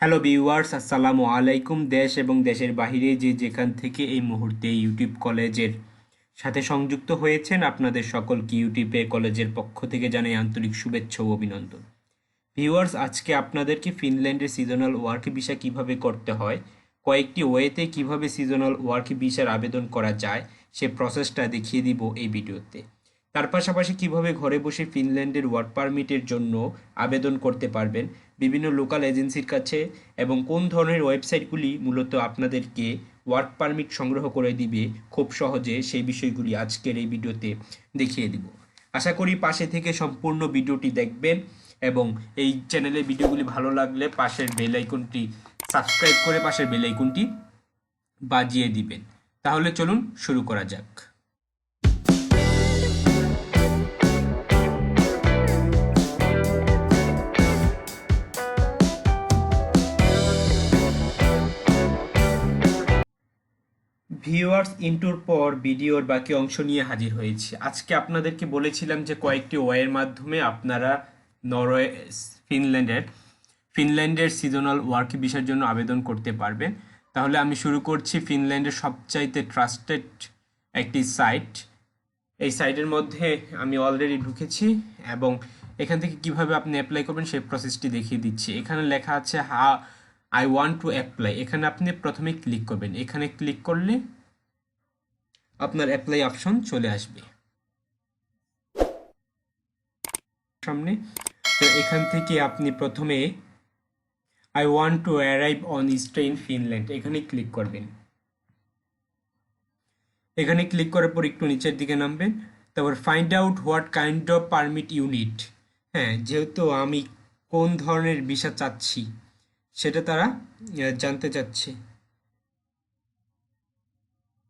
Hello viewers, আসসালামু আলাইকুম। দেশ এবং দেশের বাইরে যে যেখান থেকে এই মুহূর্তে ইউটিউব কলেজের সাথে সংযুক্ত হয়েছেন, আপনাদের সকলকে ইউটিউবে কলেজের পক্ষ থেকে জানাই আন্তরিক শুভেচ্ছা ও অভিনন্দন। ভিউয়ার্স, আজকে আপনাদেরকে ফিনল্যান্ডের সিজনাল ওয়ার্ক ভিসা কিভাবে করতে হয়, কয়েকটি ওয়েতে কিভাবে সিজনাল ওয়ার্ক ভিসার আবেদন করা যায় সে প্রসেসটা দেখিয়ে দিব এই ভিডিওতে। তার পাশাপাশি কিভাবে ঘরে বসে ফিনল্যান্ডের ওয়ার্ক পারমিটের জন্য আবেদন করতে পারবেন বিভিন্ন লোকাল এজেন্সির কাছে, এবং কোন ধরনের ওয়েবসাইটগুলি মূলত আপনাদেরকে ওয়ার্ক পারমিট সংগ্রহ করে দিবে খুব সহজে, সেই বিষয়গুলি আজকের এই ভিডিওতে দেখিয়ে দিব। আশা করি পাশে থেকে সম্পূর্ণ ভিডিওটি দেখবেন এবং এই চ্যানেলের ভিডিওগুলি ভালো লাগলে পাশের বেল আইকনটি সাবস্ক্রাইব করে পাশের বেল আইকনটি বাজিয়ে দিবেন। তাহলে চলুন শুরু করা যাক। ভিউয়ার্স, ইন্টুর পর ভিডিওর বাকি অংশ নিয়ে হাজির হয়েছি। আজকে আপনাদেরকে বলেছিলাম যে কয়েকটি ওয়ের মাধ্যমে আপনারা নরওয়ে ফিনল্যান্ডের সিজনাল ওয়ার্ক ভিসার জন্য আবেদন করতে পারবেন। তাহলে আমি শুরু করছি ফিনল্যান্ডের সবচাইতে ট্রাস্টেড একটি সাইট। এই সাইটের মধ্যে আমি অলরেডি ঢুকেছি এবং এখান থেকে কিভাবে আপনি অ্যাপ্লাই করবেন সেই প্রসেসটি দেখিয়ে দিচ্ছি। এখানে লেখা আছে আই ওয়ান্ট টু অ্যাপ্লাই। এখানে আপনি প্রথমে ক্লিক করবেন। এখানে ক্লিক করলে আপনার অ্যাপ্লাই অপশন চলে আসবে সামনে। তো এখান থেকে আপনি প্রথমে I want to arrive on stay in Finland এখানে ক্লিক করবেন। এখানে ক্লিক করার পর একটু নিচের দিকে নামবেন। তারপর find out what kind of permit you need. হ্যাঁ, যেহেতু আমি কোন ধরনের ভিসা চাচ্ছি সেটা তারা জানতে চাচ্ছে,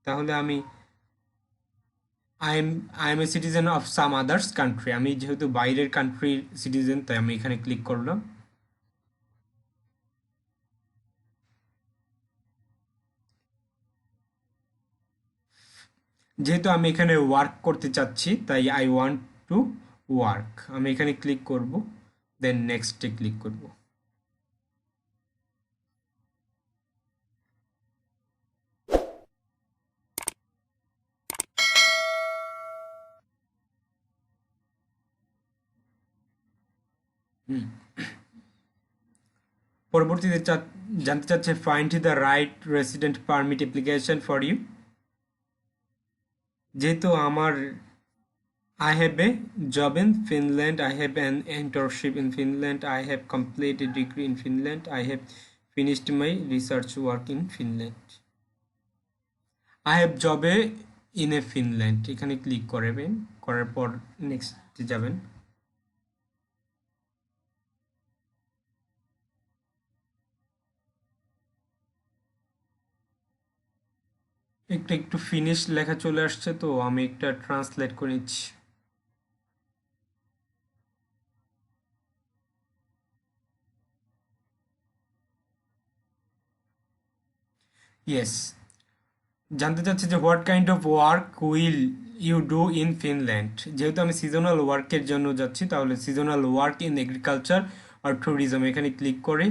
তাহলে আমি I M a citizen of some others country. আমি যেহেতু বাইরের কান্ট্রির সিটিজেন, তাই আমি এখানে ক্লিক করলাম। যেহেতু আমি এখানে ওয়ার্ক করতে চাচ্ছি, তাই আই ওয়ান্ট টু ওয়ার্ক আমি এখানে ক্লিক করব, দেন নেক্সটে ক্লিক করব। পরবর্তীতে জানতে চাচ্ছে find the right resident permit application for you. যেহেতু আমার I have a job in Finland, I have an internship in Finland, I have completed degree in Finland, I have finished my research work in Finland. I have job in a Finland এখানে click করবেন, করার পর next যাবেন। একটু finish লেখা চলে আসছে, তো আমি একটা ট্রান্সলেট করে নিচ্ছি। ইয়েস, জানতে চাচ্ছি যে what kind of work will you do in Finland. যেহেতু আমি সিজনাল ওয়ার্কের জন্য যাচ্ছি, তাহলে সিজনাল ওয়ার্ক ইন এগ্রিকালচার আর ট্যুরিজম এখানে ক্লিক করে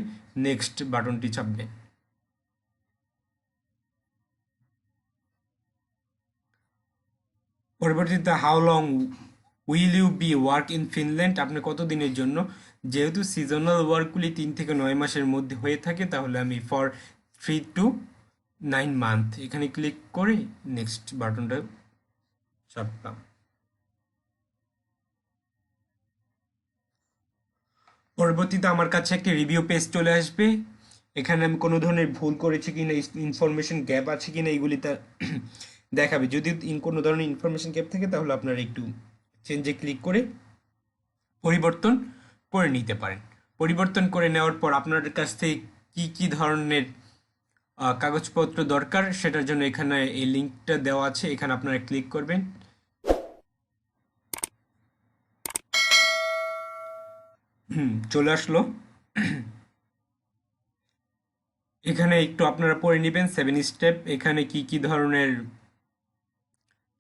নেক্সট বাটনটি চাপবে। পরবর্তীতে how long will you be work in Finland, আপনি কতদিনের জন্য। যেহেতু সিজনাল ওয়ার্কগুলি 3 থেকে 9 মাসের মধ্যে হয়ে থাকে, তাহলে আমি ফর 3 to 9 মান্থ এখানে ক্লিক করে নেক্সট বাটনটা চাপলাম। পরবর্তীতে আমার কাছে একটি রিভিউ পেজ চলে আসবে। এখানে আমি কোনো ধরনের ভুল করেছি কিনা, ইনফরমেশন গ্যাপ আছে কিনা, এইগুলি তা দেখাবে। যদি কোনো ধরনের ইনফরমেশন গ্যাপ থাকে, তাহলে আপনারা একটু চেঞ্জে ক্লিক করে পরিবর্তন করে নিতে পারেন। পরিবর্তন করে নেওয়ার পর আপনার কাছ থেকে কি কি ধরনের কাগজপত্র দরকার, সেটার জন্য এখানে এই লিঙ্কটা দেওয়া আছে, এখানে আপনারা ক্লিক করবেন। চলে আসলো। এখানে একটু আপনারা পড়ে নেবেন 7 স্টেপ, এখানে কি কি ধরনের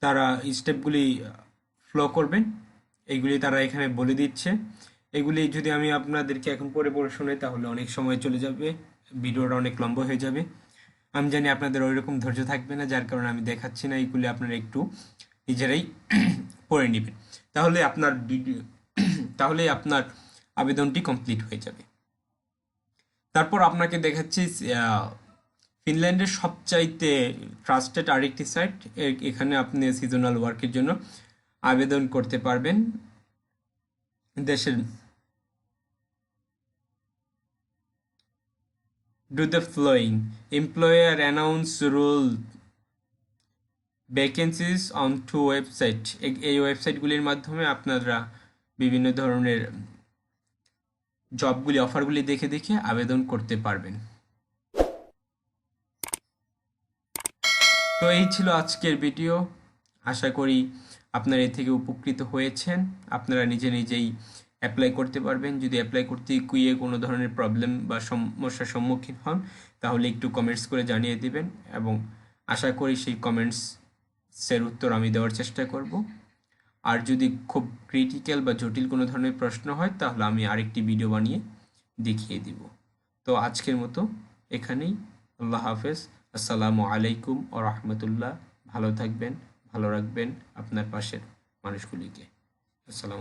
তারা স্টেপগুলি ফলো করবেন এইগুলি তারা এখানে বলে দিচ্ছে। এগুলি যদি আমি আপনাদেরকে এখন পড়ে পড়ে শোনাই তাহলে অনেক সময় চলে যাবে, ভিডিওটা অনেক লম্বা হয়ে যাবে। আমি জানি আপনাদের ওই রকম ধৈর্য থাকবে না, যার কারণে আমি দেখাচ্ছি না। এইগুলি আপনারা একটু নিজেরাই পড়ে নেবেন, তাহলে আপনার ভিডিও তাহলে আপনার আবেদনটি কমপ্লিট হয়ে যাবে। তারপর আপনাকে দেখাচ্ছি ফিনল্যান্ডের সবচাইতে ট্রাস্টেড আরেকটি সাইট। এখানে আপনি সিজনাল ওয়ার্কের জন্য আবেদন করতে পারবেন। দেশের do the following employer announce rule vacancies on two website. এই ওয়েবসাইটগুলির মাধ্যমে আপনারা বিভিন্ন ধরনের জবগুলি, অফারগুলি দেখে দেখে আবেদন করতে পারবেন। তো এই ছিল আজকের ভিডিও। আশা করি আপনারা এর থেকে উপকৃত হয়েছেন। আপনারা নিজে নিজেই অ্যাপ্লাই করতে পারবেন। যদি অ্যাপ্লাই করতে গিয়ে কোনো ধরনের প্রবলেম বা সমস্যার সম্মুখীন হন তাহলে একটু কমেন্টস করে জানিয়ে দিবেন, এবং আশা করি সেই কমেন্টসের উত্তর আমি দেওয়ার চেষ্টা করব। আর যদি খুব ক্রিটিক্যাল বা জটিল কোনো ধরনের প্রশ্ন হয় তাহলে আমি আরেকটি ভিডিও বানিয়ে দেখিয়ে দিব। তো আজকের মতো এখানেই। আল্লাহ হাফেজ। আসসালামু আলাইকুম ও রহমতুল্লাহ। ভালো থাকবেন, ভালো রাখবেন আপনার পাশের মানুষগুলিকে। আসসালাম।